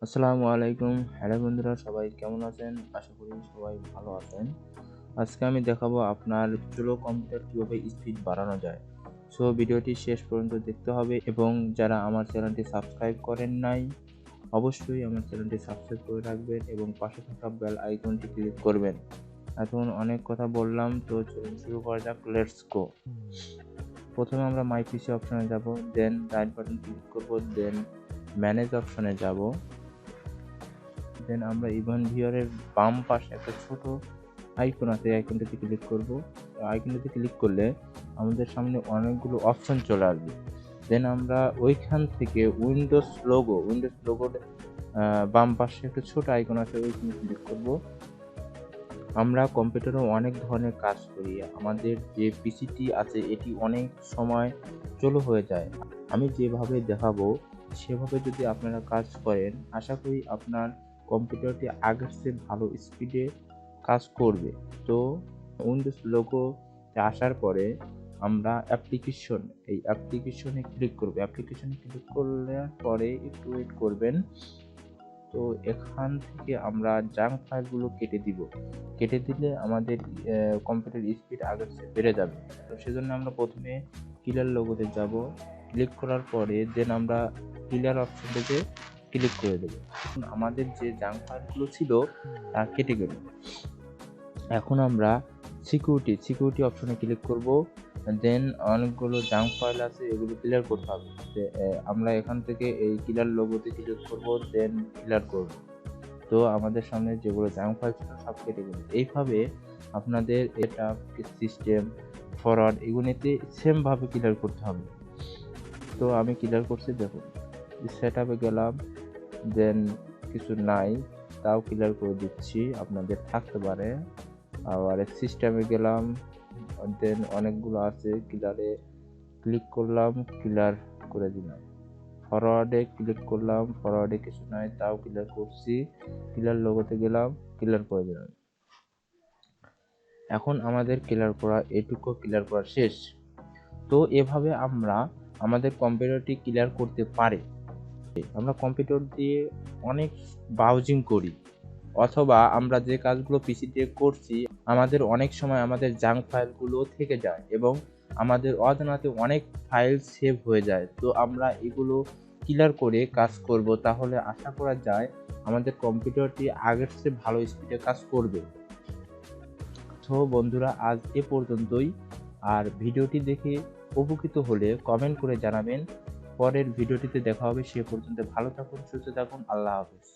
আসসালামু আলাইকুম। হ্যালো বন্ধুরা, সবাই কেমন আছেন? আশা করি সবাই ভালো আছেন। আজকে আমি দেখাবো আপনার চুলো কম্পিউটার কিভাবে স্পিড বাড়ানো যায়। সো ভিডিওটি শেষ পর্যন্ত দেখতে হবে এবং যারা আমার চ্যানেলটি সাবস্ক্রাইব করেন নাই অবশ্যই আমার চ্যানেলটি সাবস্ক্রাইব করে রাখবেন এবং পাশে থাকা বেল আইকনটি ক্লিক করবেন। এখন অনেক কথা বললাম, তো চলুন শুরু করা যাক। Let's go. প্রথমে আমরা মাই পিসি অপশনে যাব, দেন রাইট বাটন ক্লিক করব, দেন ম্যানেজ অপশনে যাব। দেন আমরা ইভেন্ট ভিউয়ারের বাম পাশে একটা ছোট আইকন আছে, এই আইকনটাতে ক্লিক করব। আইকনটাতে ক্লিক করলে আমাদের সামনে অনেকগুলো অপশন চলে আসবে। দেন আমরা ওইখান থেকে উইন্ডোজ লোগোর বাম পাশে একটা ছোট আইকন আছে, ওইখানে ক্লিক করব। আমরা কম্পিউটারে অনেক ধরনের কাজ করি, আমাদের যে পিসিটি আছে এটি অনেক সময় স্লো হয়ে যায়। আমি যেভাবে দেখাবো সেভাবে যদি আপনারা কাজ করেন, আশা করি আপনার কম্পিউটারটি আগের চেয়ে ভালো স্পিডে কাজ করবে। তো উইন্ডোজ লোগোতে আসার পরে আমরা এই অ্যাপ্লিকেশনে ক্লিক করব। অ্যাপ্লিকেশনে ক্লিক করার পরে একটু ওয়েট করবেন। তো এখান থেকে আমরা জাঙ্ক ফাইলগুলো কেটে দিব। কেটে দিলে আমাদের কম্পিউটার স্পিড আগের চেয়ে বেড়ে যাবে। তো সেজন্য আমরা প্রথমে ক্লিয়ার লোগোতে যাব। ক্লিক করার পরে দেন আমরা ক্লিয়ার অপশনটাতে ক্লিক করে দেব। এখন আমাদের যে জাঙ্ক ফাইলগুলো ছিল তা কেটে গেল। এখন আমরা সিকিউরিটি অপশনে ক্লিক করব। দেন অনেকগুলো জাঙ্ক ফাইল আছে, এগুলো ক্লিয়ার করতে হবে। আমরা এখান থেকে এই ক্লিয়ার লোগোতে ক্লিক করব, দেন ক্লিয়ার করব। তো আমাদের সামনে যেগুলো জাঙ্ক ফাইল ছিল সব কেটে গেল। এইভাবে আপনাদের এটা সিস্টেম ফরওয়ার্ড এগুলোতে সেম ভাবে ক্লিয়ার করতে হবে। তো আমি ক্লিয়ার করছি, দেখুন সেট আপে গেলাম, দেন কিছু নাই তাও ক্লিয়ার করে দিচ্ছি, আপনাদের থাকতে পারে। আবার সিস্টেমে গেলাম, দেন অনেকগুলো আছে, ক্লিয়ারে ক্লিক করলাম, ক্লিয়ার করে দিলাম। ফরওয়ার্ডে ক্লিক করলাম, ফরওয়ার্ডে কিছু নাই তাও ক্লিয়ার করছি, ক্লিয়ার লোগোতে গেলাম, ক্লিয়ার করে দিলাম। এখন আমাদের এটুকু ক্লিয়ার করা শেষ। তো এভাবে আমরা আমাদের কম্পিউটারটি ক্লিয়ার করতে পারি। আমরা কম্পিউটার দিয়ে অনেক ব্রাউজিং করি, অথবা আমরা যে কাজগুলো পিসি দিয়ে করছি আমাদের অনেক সময় আমাদের জাঙ্ক ফাইলগুলো থেকে যায় এবং আমাদের অজানাতে অনেক ফাইল সেভ হয়ে যায়। তো আমরা এগুলো ক্লিয়ার করে কাজ করব, তাহলে আশা করা যায় আমাদের কম্পিউটারটি আগের চেয়ে ভালো স্পিডে কাজ করবে। তো বন্ধুরা, আজ এ পর্যন্তই। আর ভিডিওটি দেখে উপকৃত হলে কমেন্ট করে জানাবেন। পরের ভিডিওটিতে দেখা হবে। সে পর্যন্ত ভালো থাকুন, সুস্থ থাকুন। আল্লাহ হাফেজ।